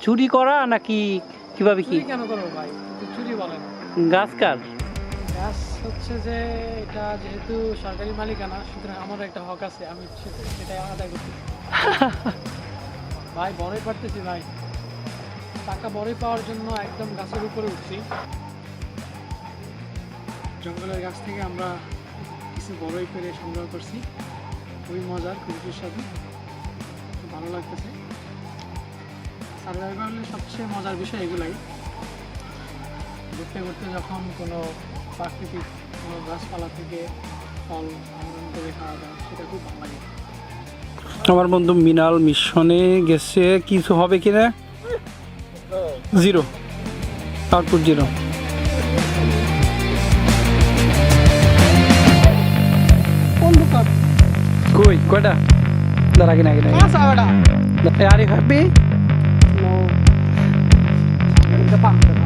চুরি করা নাকি কিভাবে কি চুরি কেন করবো ভাই? চুরি বলেন। গাছ কার? গাছ হচ্ছে যে এটা যেহেতু সরকারি মালিকানা, সুতরাং আমার একটা হক আছে, আমি সেটা আদায় করছি। ভাই বড়ই পারতেছি ভাই, টাকা বড়ই পাওয়ার জন্য একদম গাছের উপরে উঠছি। জঙ্গলের গাছ থেকে আমরা কিছু বড়ই করে সংগ্রহ করছি, খুবই মজার, খুবই সুস্বাদু, খুব ভালো লাগতেছে। সার্ভাইভালের সবচেয়ে মজার বিষয় এগুলাই, ঘুরতে ঘুরতে যখন কোনো প্রাকৃতিক কোনো গাছপালা থেকে ফল সংগ্রহ করে খাওয়া যায়, সেটা খুব ভালো লাগে। আমার বন্ধু মিনাল মিশনে গেছে, কিছু হবে কিনা? Zero, output zero. কই কয়টা? দাঁড়া কিনা কিনা আরে হ্যাপি এটা পাম্প